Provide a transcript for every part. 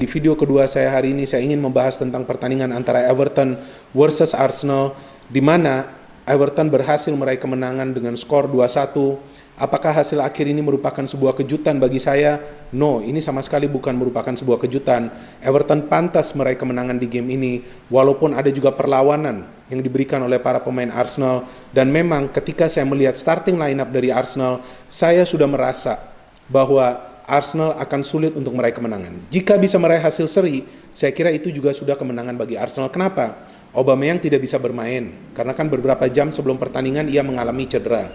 Di video kedua saya hari ini saya ingin membahas tentang pertandingan antara Everton versus Arsenal, di mana Everton berhasil meraih kemenangan dengan skor 2-1. Apakah hasil akhir ini merupakan sebuah kejutan bagi saya? No, ini sama sekali bukan merupakan sebuah kejutan. Everton pantas meraih kemenangan di game ini, walaupun ada juga perlawanan yang diberikan oleh para pemain Arsenal. Dan memang ketika saya melihat starting lineup dari Arsenal, saya sudah merasa bahwa Arsenal akan sulit untuk meraih kemenangan. Jika bisa meraih hasil seri, saya kira itu juga sudah kemenangan bagi Arsenal. Kenapa? Aubameyang tidak bisa bermain, karena kan beberapa jam sebelum pertandingan ia mengalami cedera.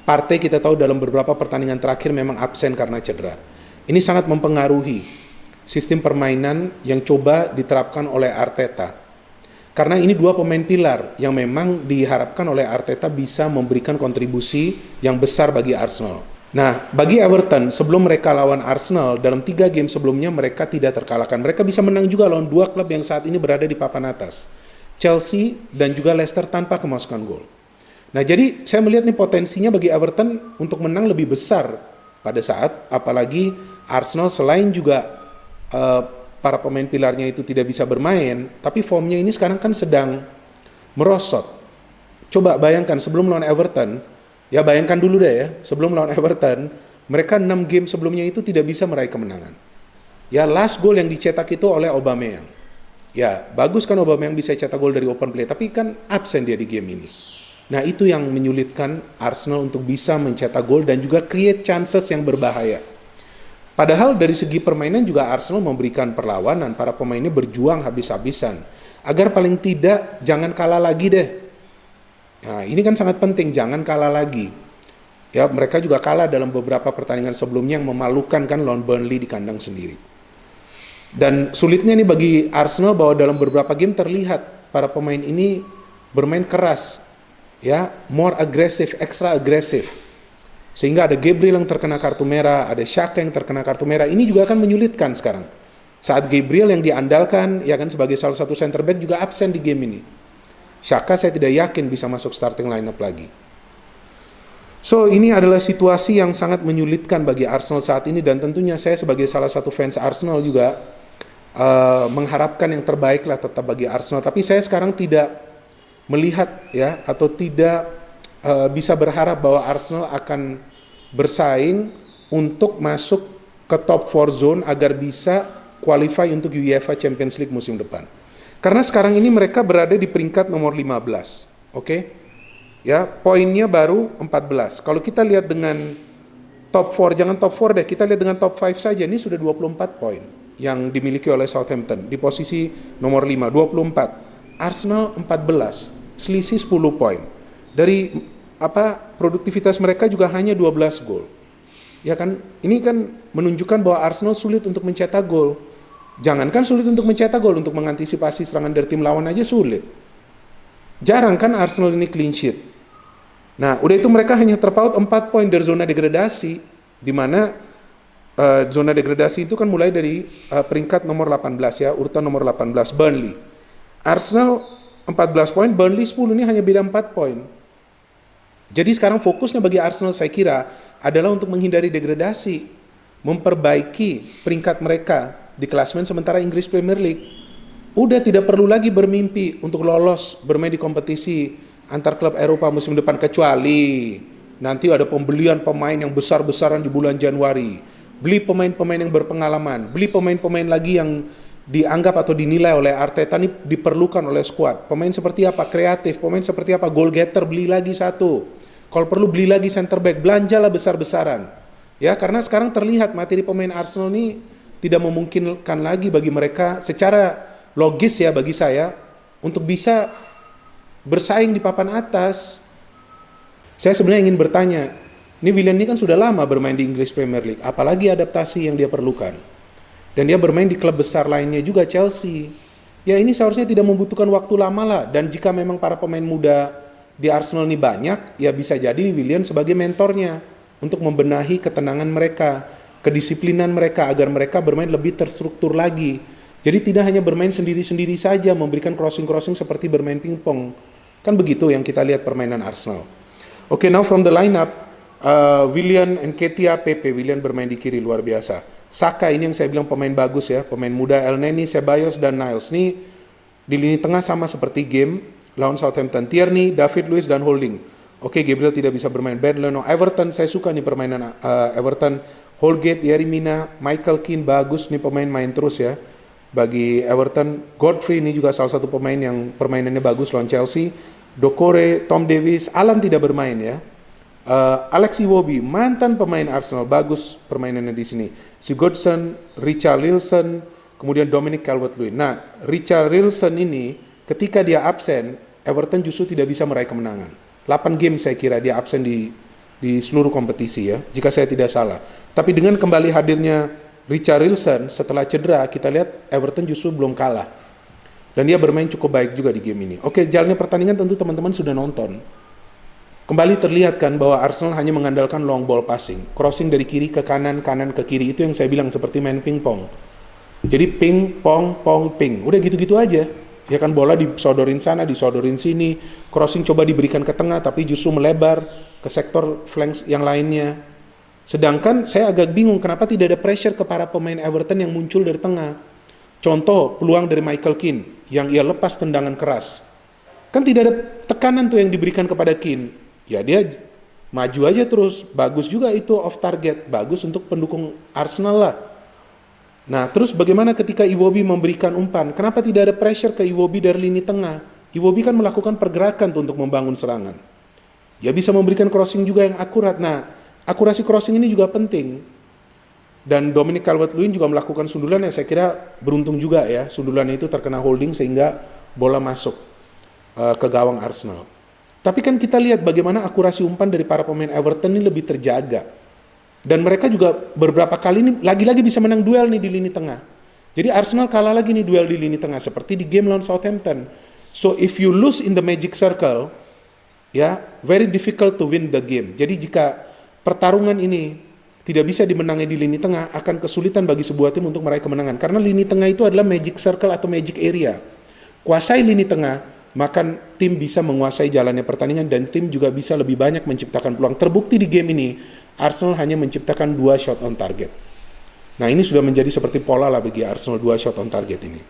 Partey kita tahu dalam beberapa pertandingan terakhir memang absen karena cedera. Ini sangat mempengaruhi sistem permainan yang coba diterapkan oleh Arteta. Karena ini dua pemain pilar yang memang diharapkan oleh Arteta bisa memberikan kontribusi yang besar bagi Arsenal. Nah, bagi Everton, sebelum mereka lawan Arsenal, dalam 3 game sebelumnya mereka tidak terkalahkan. Mereka bisa menang juga lawan 2 klub yang saat ini berada di papan atas, Chelsea dan juga Leicester, tanpa kemasukan gol. Nah, jadi saya melihat nih potensinya bagi Everton untuk menang lebih besar pada saat, apalagi Arsenal selain juga para pemain pilarnya itu tidak bisa bermain, tapi formnya ini sekarang kan sedang merosot. Coba bayangkan sebelum lawan Everton, ya bayangkan dulu deh ya, sebelum lawan Everton, mereka 6 game sebelumnya itu tidak bisa meraih kemenangan. Ya, last goal yang dicetak itu oleh Aubameyang. Ya, bagus kan Aubameyang bisa cetak gol dari open play, tapi kan absen dia di game ini. Nah, itu yang menyulitkan Arsenal untuk bisa mencetak gol dan juga create chances yang berbahaya. Padahal dari segi permainan juga Arsenal memberikan perlawanan, para pemainnya berjuang habis-habisan. Agar paling tidak jangan kalah lagi deh. Nah, ini kan sangat penting, jangan kalah lagi. Ya, mereka juga kalah dalam beberapa pertandingan sebelumnya yang memalukan kan lawan Burnley di kandang sendiri. Dan sulitnya nih bagi Arsenal bahwa dalam beberapa game terlihat para pemain ini bermain keras, ya, more agresif, extra agresif. Sehingga ada Gabriel yang terkena kartu merah, ada Xhaka yang terkena kartu merah. Ini juga akan menyulitkan sekarang. Saat Gabriel yang diandalkan ya kan sebagai salah satu center back juga absen di game ini. Xhaka saya tidak yakin bisa masuk starting lineup lagi. So, ini adalah situasi yang sangat menyulitkan bagi Arsenal saat ini, dan tentunya saya sebagai salah satu fans Arsenal juga mengharapkan yang terbaik lah tetap bagi Arsenal. Tapi saya sekarang tidak melihat ya, atau tidak bisa berharap bahwa Arsenal akan bersaing untuk masuk ke top 4 zone agar bisa qualify untuk UEFA Champions League musim depan. Karena sekarang ini mereka berada di peringkat nomor 15, oke? Ya, poinnya baru 14. Kalau kita lihat dengan top 4, jangan top 4 deh, kita lihat dengan top 5 saja, ini sudah 24 poin yang dimiliki oleh Southampton di posisi nomor 5, 24. Arsenal 14, selisih 10 poin. Dari produktivitas mereka juga hanya 12 gol. Ya kan, ini kan menunjukkan bahwa Arsenal sulit untuk mencetak gol. Jangankan sulit untuk mencetak gol, untuk mengantisipasi serangan dari tim lawan aja sulit. Jarang kan Arsenal ini clean sheet. Nah, udah itu mereka hanya terpaut 4 poin dari zona degradasi, di mana zona degradasi itu kan mulai dari peringkat nomor 18 ya, urutan nomor 18, Burnley. Arsenal 14 poin, Burnley 10, ini hanya beda 4 poin. Jadi sekarang fokusnya bagi Arsenal saya kira adalah untuk menghindari degradasi, memperbaiki peringkat mereka di klasemen sementara Inggris Premier League. Udah tidak perlu lagi bermimpi untuk lolos bermain di kompetisi antar klub Eropa musim depan, kecuali nanti ada pembelian pemain yang besar-besaran di bulan Januari. Beli pemain-pemain yang berpengalaman, beli pemain-pemain lagi yang dianggap atau dinilai oleh Arteta ini diperlukan oleh skuad. Pemain seperti apa? Kreatif, pemain seperti apa? Goal getter, beli lagi satu. Kalau perlu beli lagi center back, belanjalah besar-besaran. Ya, karena sekarang terlihat materi pemain Arsenal ini tidak memungkinkan lagi bagi mereka secara logis ya bagi saya untuk bisa bersaing di papan atas. Saya sebenarnya ingin bertanya, ini Willian ini kan sudah lama bermain di English Premier League, apalagi adaptasi yang dia perlukan. Dan dia bermain di klub besar lainnya juga, Chelsea. Ya, ini seharusnya tidak membutuhkan waktu lama lah. Dan jika memang para pemain muda di Arsenal ini banyak, ya bisa jadi Willian sebagai mentornya untuk membenahi ketenangan mereka, kedisiplinan mereka agar mereka bermain lebih terstruktur lagi. Jadi tidak hanya bermain sendiri-sendiri saja, memberikan crossing-crossing seperti bermain pingpong. Kan begitu yang kita lihat permainan Arsenal. Okay, now from the lineup, Willian, Nketiah, Pepe. Willian bermain di kiri luar biasa. Saka ini yang saya bilang pemain bagus ya, pemain muda. Elneny, Ceballos, dan Niles. Ini di lini tengah sama seperti game lawan Southampton. Tierney, David Luiz, dan Holding. Oke, Gabriel tidak bisa bermain. Ben Leno, Everton, saya suka nih permainan Everton. Holgate, Yerry Mina, Michael Keane, bagus nih pemain main terus ya. Bagi Everton, Godfrey ini juga salah satu pemain yang permainannya bagus lawan Chelsea. Dokore, Tom Davies, Alan tidak bermain ya. Alex Iwobi, mantan pemain Arsenal, bagus permainannya di sini. Sigurdsson, Richarlison, kemudian Dominic Calvert-Lewin. Nah, Richarlison ini ketika dia absen, Everton justru tidak bisa meraih kemenangan. 8 game saya kira dia absen di seluruh kompetisi ya, jika saya tidak salah. Tapi dengan kembali hadirnya Richarlison setelah cedera, kita lihat Everton justru belum kalah. Dan dia bermain cukup baik juga di game ini. Oke, jalannya pertandingan tentu teman-teman sudah nonton. Kembali terlihat kan bahwa Arsenal hanya mengandalkan long ball passing. Crossing dari kiri ke kanan, kanan ke kiri. Itu yang saya bilang seperti main pingpong. Jadi ping, pong, pong, ping. Udah gitu-gitu aja. Ya kan, bola disodorin sana, disodorin sini. Crossing coba diberikan ke tengah tapi justru melebar ke sektor flanks yang lainnya. Sedangkan saya agak bingung kenapa tidak ada pressure ke para pemain Everton yang muncul dari tengah. Contoh, peluang dari Michael Keane yang ia lepas tendangan keras. Kan tidak ada tekanan tuh yang diberikan kepada Keane. Ya dia maju aja terus, bagus juga itu off target, bagus untuk pendukung Arsenal lah. Nah terus bagaimana ketika Iwobi memberikan umpan, kenapa tidak ada pressure ke Iwobi dari lini tengah? Iwobi kan melakukan pergerakan tuh untuk membangun serangan. Ya bisa memberikan crossing juga yang akurat. Nah akurasi crossing ini juga penting. Dan Dominic Calvert-Lewin juga melakukan sundulan yang saya kira beruntung juga ya, sundulannya itu terkena Holding sehingga bola masuk ke gawang Arsenal. Tapi kan kita lihat bagaimana akurasi umpan dari para pemain Everton ini lebih terjaga. Dan mereka juga beberapa kali ini lagi-lagi bisa menang duel nih di lini tengah. Jadi Arsenal kalah lagi nih duel di lini tengah seperti di game lawan Southampton. So if you lose in the magic circle, ya very difficult to win the game. Jadi jika pertarungan ini tidak bisa dimenangi di lini tengah, akan kesulitan bagi sebuah tim untuk meraih kemenangan. Karena lini tengah itu adalah magic circle atau magic area. Kuasai lini tengah, maka tim bisa menguasai jalannya pertandingan dan tim juga bisa lebih banyak menciptakan peluang. Terbukti di game ini, Arsenal hanya menciptakan 2 shot on target. Nah ini sudah menjadi seperti pola lah bagi Arsenal, 2 shot on target ini.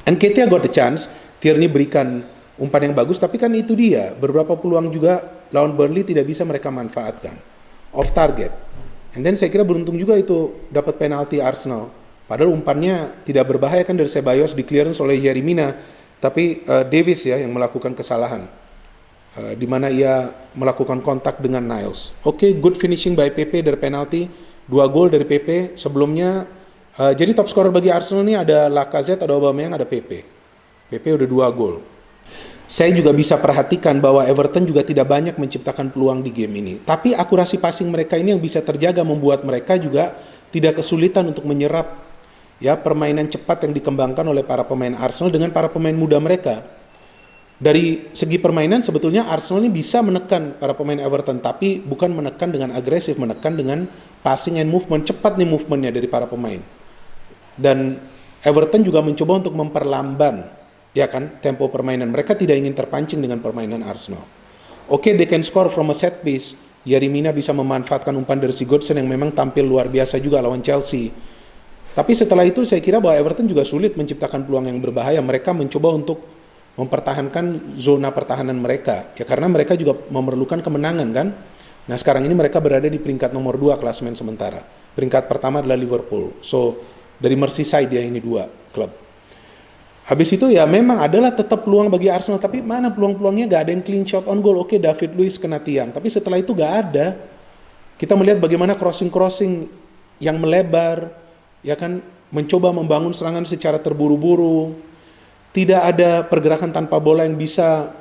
Nketiah got the chance, Tierney berikan umpan yang bagus, tapi kan itu dia, beberapa peluang juga lawan Burnley tidak bisa mereka manfaatkan. Off target. And then saya kira beruntung juga itu dapat penalti Arsenal. Padahal umpannya tidak berbahaya kan dari Ceballos, di clearance oleh Yerry Mina. Tapi Davies ya yang melakukan kesalahan, di mana ia melakukan kontak dengan Niles. Oke, good finishing by PP dari penalti, 2 gol dari PP. Sebelumnya, jadi top scorer bagi Arsenal ini ada Lacazette, ada Aubameyang, ada PP. PP udah 2 gol. Saya juga bisa perhatikan bahwa Everton juga tidak banyak menciptakan peluang di game ini. Tapi akurasi passing mereka ini yang bisa terjaga membuat mereka juga tidak kesulitan untuk menyerap ya permainan cepat yang dikembangkan oleh para pemain Arsenal dengan para pemain muda mereka. Dari segi permainan sebetulnya Arsenal ini bisa menekan para pemain Everton, tapi bukan menekan dengan agresif, menekan dengan passing and movement, cepat nih movementnya dari para pemain. Dan Everton juga mencoba untuk memperlamban ya kan tempo permainan. Mereka tidak ingin terpancing dengan permainan Arsenal. Oke, they can score from a set piece. Yerry Mina bisa memanfaatkan umpan dari Sigurdsson yang memang tampil luar biasa juga lawan Chelsea. Tapi setelah itu saya kira bahwa Everton juga sulit menciptakan peluang yang berbahaya. Mereka mencoba untuk mempertahankan zona pertahanan mereka. Ya karena mereka juga memerlukan kemenangan kan. Nah sekarang ini mereka berada di peringkat nomor 2 klasemen sementara. Peringkat pertama adalah Liverpool. So dari Merseyside ya ini 2 klub. Habis itu ya memang adalah tetap peluang bagi Arsenal. Tapi mana peluang-peluangnya, gak ada yang clean shot on goal. Oke, David Luiz kena tiang. Tapi setelah itu gak ada. Kita melihat bagaimana crossing-crossing yang melebar. Ya kan, mencoba membangun serangan secara terburu-buru. Tidak ada pergerakan tanpa bola yang bisa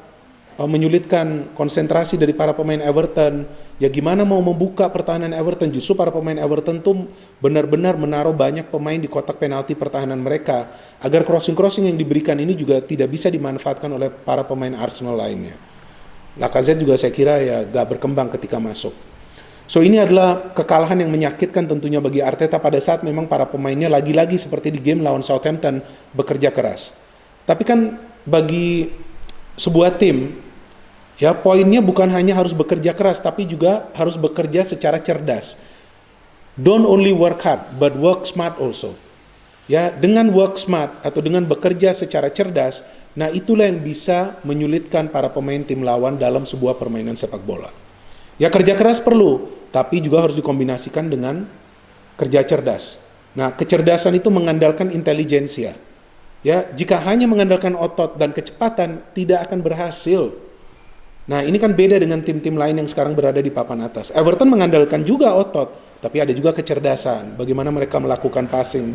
menyulitkan konsentrasi dari para pemain Everton. Ya gimana mau membuka pertahanan Everton? Justru para pemain Everton tuh benar-benar menaruh banyak pemain di kotak penalti pertahanan mereka. Agar crossing-crossing yang diberikan ini juga tidak bisa dimanfaatkan oleh para pemain Arsenal lainnya. Lacazette juga saya kira ya gak berkembang ketika masuk. So ini adalah kekalahan yang menyakitkan tentunya bagi Arteta pada saat memang para pemainnya lagi-lagi seperti di game lawan Southampton bekerja keras. Tapi kan bagi sebuah tim, ya poinnya bukan hanya harus bekerja keras, tapi juga harus bekerja secara cerdas. Don't only work hard, but work smart also. Ya, dengan work smart atau dengan bekerja secara cerdas, nah itulah yang bisa menyulitkan para pemain tim lawan dalam sebuah permainan sepak bola. Ya, kerja keras perlu, tapi juga harus dikombinasikan dengan kerja cerdas. Nah, kecerdasan itu mengandalkan intelijensia. Ya, jika hanya mengandalkan otot dan kecepatan, tidak akan berhasil. Nah, ini kan beda dengan tim-tim lain yang sekarang berada di papan atas. Everton mengandalkan juga otot, tapi ada juga kecerdasan. Bagaimana mereka melakukan passing,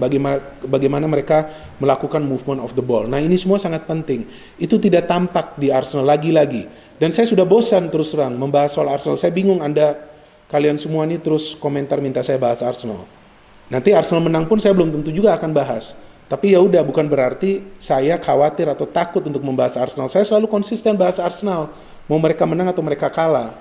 bagaimana mereka melakukan movement of the ball. Nah, ini semua sangat penting. Itu tidak tampak di Arsenal lagi-lagi. Dan saya sudah bosan terus terang membahas soal Arsenal. Saya bingung kalian semua ini terus komentar minta saya bahas Arsenal. Nanti Arsenal menang pun saya belum tentu juga akan bahas. Tapi ya udah, bukan berarti saya khawatir atau takut untuk membahas Arsenal. Saya selalu konsisten bahas Arsenal, mau mereka menang atau mereka kalah.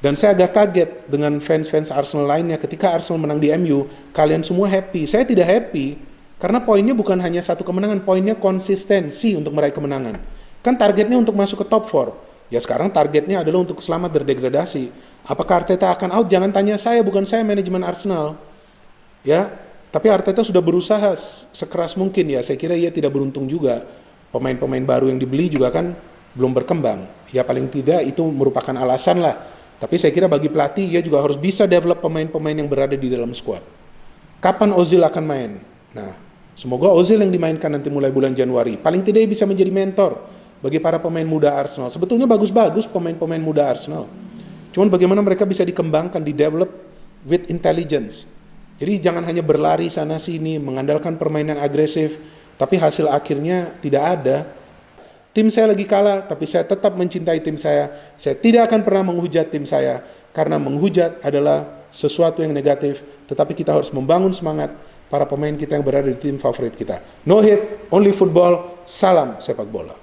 Dan saya agak kaget dengan fans-fans Arsenal lainnya ketika Arsenal menang di MU, kalian semua happy. Saya tidak happy, karena poinnya bukan hanya satu kemenangan, poinnya konsistensi untuk meraih kemenangan. Kan targetnya untuk masuk ke top 4. Ya sekarang targetnya adalah untuk selamat dari degradasi. Apakah Arteta akan out? Jangan tanya saya, bukan saya manajemen Arsenal. Ya, tapi Arteta sudah berusaha sekeras mungkin ya. Saya kira ia tidak beruntung juga. Pemain-pemain baru yang dibeli juga kan belum berkembang. Ya paling tidak itu merupakan alasan lah. Tapi saya kira bagi pelatih ia juga harus bisa develop pemain-pemain yang berada di dalam skuad. Kapan Ozil akan main? Nah, semoga Ozil yang dimainkan nanti mulai bulan Januari. Paling tidak bisa menjadi mentor bagi para pemain muda Arsenal. Sebetulnya bagus-bagus pemain-pemain muda Arsenal. Cuman bagaimana mereka bisa dikembangkan, di-develop with intelligence. Jadi jangan hanya berlari sana-sini, mengandalkan permainan agresif, tapi hasil akhirnya tidak ada. Tim saya lagi kalah, tapi saya tetap mencintai tim saya. Saya tidak akan pernah menghujat tim saya, karena menghujat adalah sesuatu yang negatif, tetapi kita harus membangun semangat para pemain kita yang berada di tim favorit kita. No hate, only football, salam sepak bola.